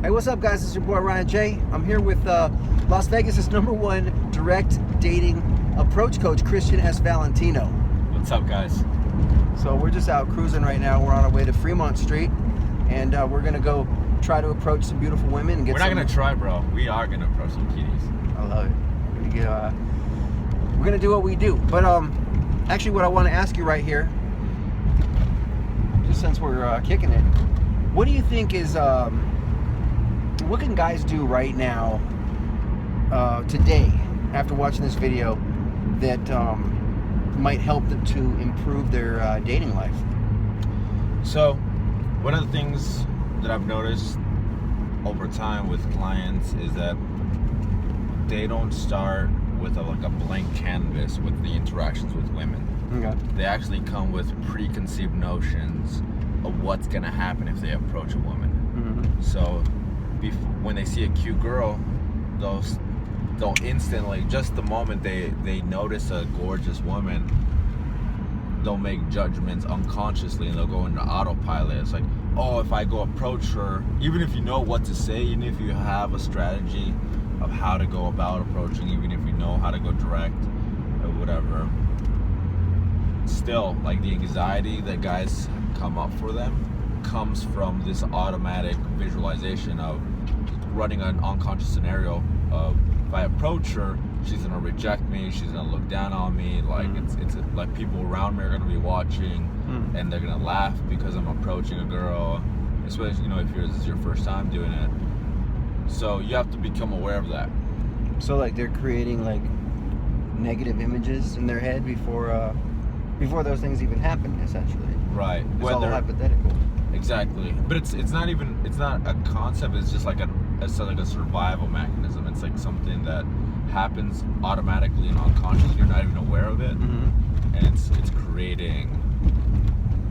Hey, what's up, guys? It's your boy Ryan J. I'm here with Las Vegas' #1 direct dating approach coach, Christian S. Valentino. What's up, guys? So we're just out cruising right now. We're on our way to Fremont Street, and we're gonna go try to approach some beautiful women and get. We're not gonna try, bro. We are gonna approach some kitties. I love it. We're gonna do what we do. But actually, what I want to ask you right here, just since we're kicking it, what do you think is what can guys do right now, today, after watching this video, that might help them to improve their dating life? So, one of the things that I've noticed over time with clients is that they don't start with a blank canvas with the interactions with women. Okay. They actually come with preconceived notions of what's gonna happen if they approach a woman. Mm-hmm. So, when they see a cute girl, they'll instantly, just the moment they notice a gorgeous woman, they'll make judgments unconsciously and they'll go into autopilot. It's like, oh, if I go approach her, even if you know what to say, even if you have a strategy of how to go about approaching, even if you know how to go direct or whatever, still, like, the anxiety that guys come up for them comes from this automatic visualization of running an unconscious scenario of, if I approach her, she's gonna reject me, she's gonna look down on me, like it's like people around me are gonna be watching and they're gonna laugh because I'm approaching a girl, especially, if this is your first time doing it. So you have to become aware of that. So like they're creating like negative images in their head before those things even happen, essentially. Right. It's all hypothetical. Exactly. But it's not a concept, it's just like a survival mechanism. It's like something that happens automatically and unconsciously. You're not even aware of it. Mm-hmm. And it's creating.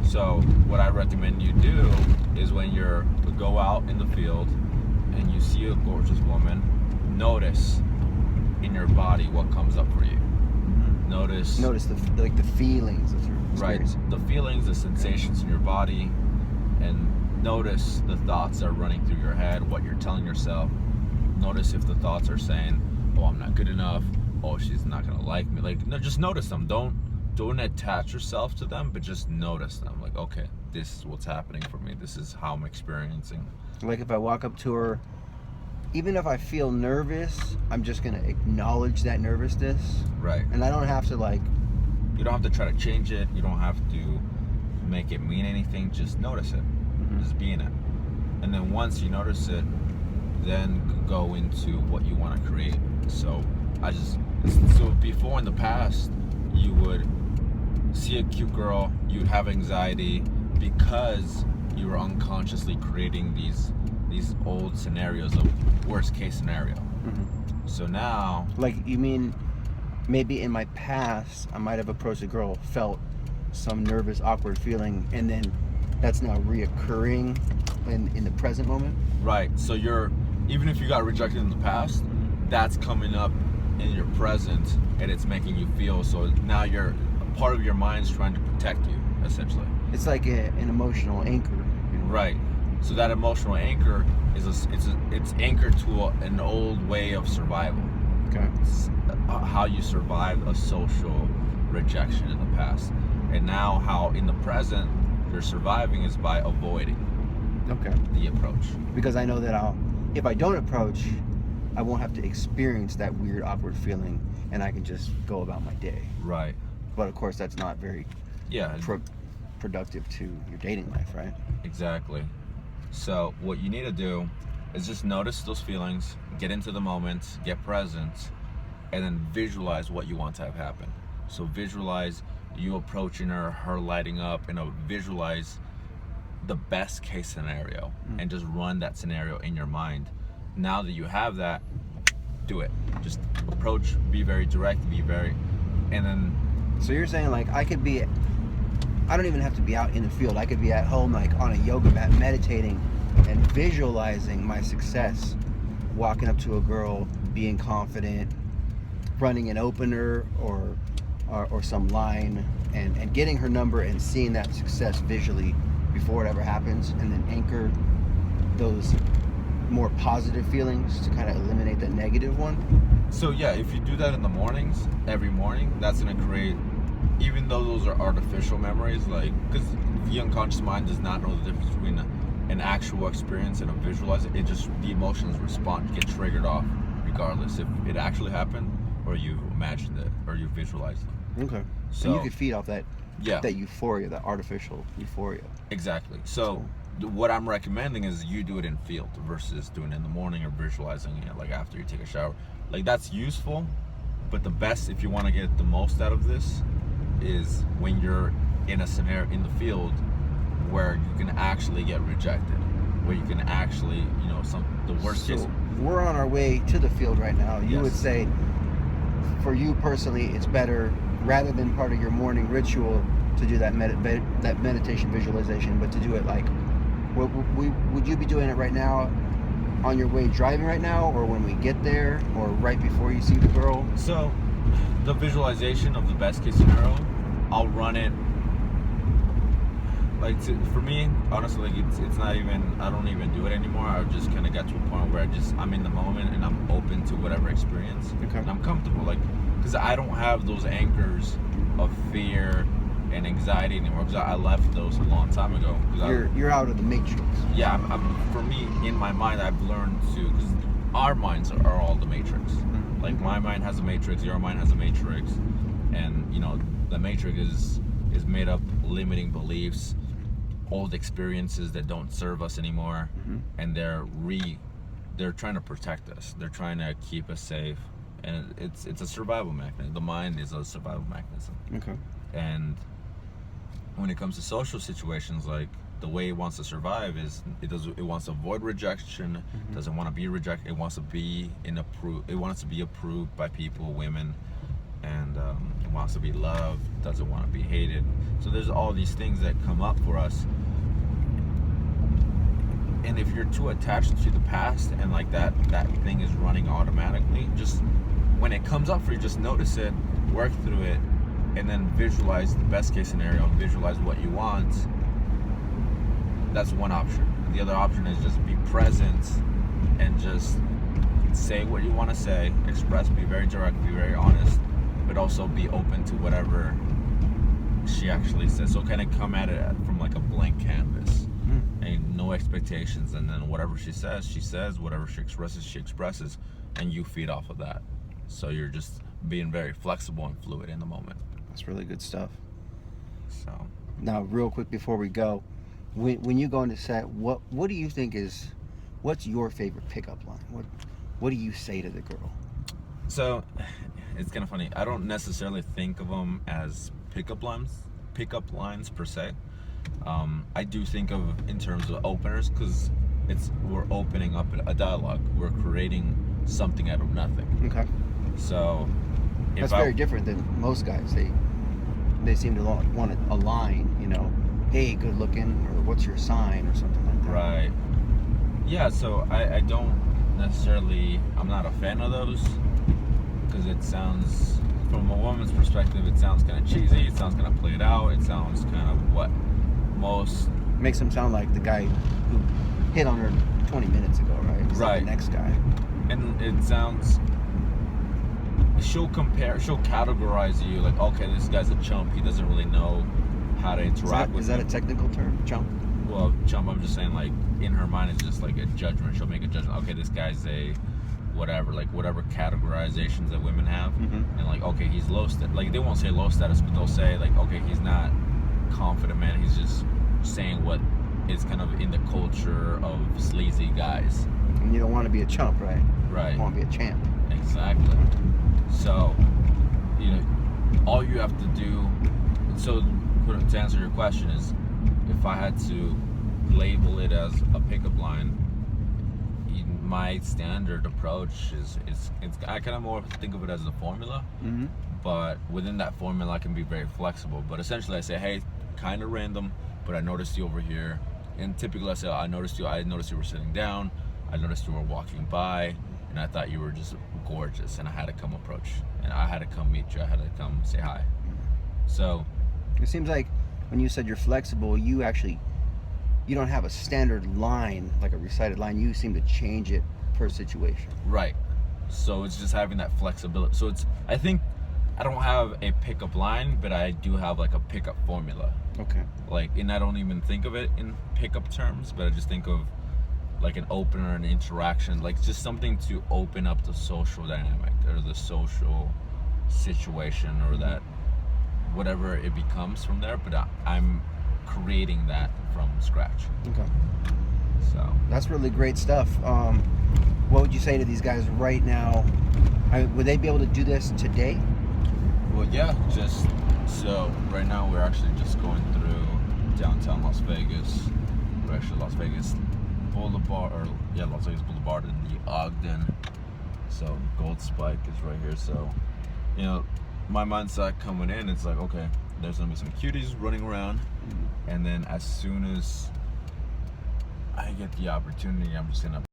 So what I recommend you do is when you go out in the field and you see a gorgeous woman, notice in your body what comes up for you. Mm-hmm. Notice the feelings that you're experiencing. Right. The feelings, the sensations in your body, and notice the thoughts that are running through your head, what you're telling yourself. Notice if the thoughts are saying, oh, I'm not good enough, oh, she's not gonna like me. Like, no, just notice them. Don't attach yourself to them, but just notice them. Like, okay, this is what's happening for me. This is how I'm experiencing. Like, if I walk up to her, even if I feel nervous, I'm just gonna acknowledge that nervousness. Right. And I don't have to you don't have to try to change it. You don't have to make it mean anything. Just notice it. Mm-hmm. Just be in it. And then once you notice it, then go into what you want to create. So before, in the past, you would see a cute girl, you'd have anxiety because you were unconsciously creating these old scenarios of worst case scenario. Mm-hmm. So now, like, you mean maybe in my past I might have approached a girl, felt some nervous, awkward feeling, and then that's now reoccurring in the present moment? Right. So even if you got rejected in the past, that's coming up in your present and it's making you feel, so now part of your mind's trying to protect you, essentially. It's like an emotional anchor. Right. So that emotional anchor it's anchored to an old way of survival. Okay. It's how you survived a social rejection in the past. And now how in the present you're surviving is by avoiding the approach. Because I know that if I don't approach, I won't have to experience that weird, awkward feeling, and I can just go about my day. Right. But of course, that's not very productive to your dating life, right? Exactly. So what you need to do is just notice those feelings, get into the moment, get present, and then visualize what you want to have happen. So visualize you approaching her lighting up, and visualize the best case scenario, and just run that scenario in your mind. Now that you have that, do it. Just approach, be very direct, and then. So you're saying, like, I don't even have to be out in the field. I could be at home, like on a yoga mat, meditating and visualizing my success, walking up to a girl, being confident, running an opener or some line, and getting her number and seeing that success visually before it ever happens, and then anchor those more positive feelings to kind of eliminate the negative one? So yeah, if you do that in the mornings, every morning, that's gonna create, even though those are artificial memories, like, because the unconscious mind does not know the difference between an actual experience and a visualized. It just, the emotions respond, get triggered off regardless if it actually happened or you imagined it or you visualized it. Okay. So And you could feed off that yeah, that euphoria, that artificial euphoria. exactly. So what I'm recommending is you do it in field versus doing it in the morning or visualizing it like after you take a shower. Like, that's useful, but the best, if you want to get the most out of this, is when you're in a scenario in the field where you can actually get rejected, where you can actually, the worst case. We're on our way to the field right now. You Yes. would say, for you personally, it's better, rather than part of your morning ritual, to do that that meditation visualization, but to do it like, would you be doing it right now, on your way driving right now, or when we get there, or right before you see the girl? So the visualization of the best case scenario, I'll run it like, for me, honestly, like, it's not even, I don't even do it anymore. I just kind of got to a point where I'm in the moment and I'm open to whatever experience. Okay. And I'm comfortable, like, because I don't have those anchors of fear and anxiety anymore, because I left those a long time ago. You're out of the matrix. Yeah, for me, in my mind, I've learned to, because our minds are all the matrix. Mm-hmm. Like, my mind has a matrix, your mind has a matrix, and the matrix is made up limiting beliefs, old experiences that don't serve us anymore, Mm-hmm. and they're trying to protect us. They're trying to keep us safe, and it's a survival mechanism. The mind is a survival mechanism. Okay. And when it comes to social situations, like, the way it wants to survive is it wants to avoid rejection, Mm-hmm. doesn't want to be rejected. It wants to be approved by people, women, and it wants to be loved, doesn't want to be hated. So there's all these things that come up for us, and if you're too attached to the past and like that thing is running automatically, just when it comes up for you, just notice it, work through it, and then visualize the best case scenario and visualize what you want. That's one option. The other option is just be present and just say what you want to say, express, be very direct, be very honest, but also be open to whatever she actually says. So kind of come at it from like a blank canvas, and no expectations, and then whatever she says, whatever she expresses, and you feed off of that. So you're just being very flexible and fluid in the moment. That's really good stuff. So Now, real quick before we go, when you go into set, what do you think what's your favorite pickup line? What do you say to the girl? So it's kind of funny. I don't necessarily think of them as pickup lines per se. I do think of in terms of openers, because we're opening up a dialogue. We're creating something out of nothing. Okay. So That's very different than most guys. They seem to want to align, hey, good looking, or what's your sign, or something like that. Right. Yeah, so I don't necessarily, I'm not a fan of those, because it sounds, from a woman's perspective, it sounds kind of cheesy, it sounds kind of played out, it sounds kind of what most... Makes him sound like the guy who hit on her 20 minutes ago, right? It's like Right. the next guy. And it sounds... She'll categorize you like, okay, this guy's a chump, he doesn't really know how to interact with Is that him. a technical term? Chump? Well, chump, I'm just saying, like, in her mind, it's just like a judgment. She'll make a judgment. Okay, this guy's a whatever categorizations that women have. Mm-hmm. And, like, okay, he's low status. Like, they won't say low status, but they'll say, like, okay, he's not confident, man. He's just saying what is kind of in the culture of sleazy guys. And you don't want to be a chump, right? Right. You want to be a champ. Exactly. So, all you have to do... So, to answer your question is, if I had to label it as a pickup line, my standard approach is I kind of more think of it as a formula, Mm-hmm. but within that formula I can be very flexible. But essentially I say, hey, kind of random, but I noticed you over here. And typically I say, I noticed you were sitting down, I noticed you were walking by, and I thought you were just gorgeous, and I had to come approach, and I had to come meet you, I had to come say hi. So It seems like when you said you're flexible, you actually you don't have a standard line, like a recited line. You seem to change it per situation. Right. So it's just having that flexibility. So I think I don't have a pickup line, but I do have like a pickup formula. Okay. Like, and I don't even think of it in pickup terms, but I just think of like an opener, an interaction, like just something to open up the social dynamic or the social situation, or that whatever it becomes from there. But I'm creating that from scratch. Okay. So That's really great stuff. What would you say to these guys right now? Would they be able to do this today? well, yeah, just so right now we're actually just going through downtown Las Vegas. We're actually Las Vegas Boulevard, Las Vegas Boulevard in the Ogden. So Gold Spike is right here. So, you know, my mindset coming in, it's like, okay, there's gonna be some cuties running around, and then as soon as I get the opportunity, I'm just gonna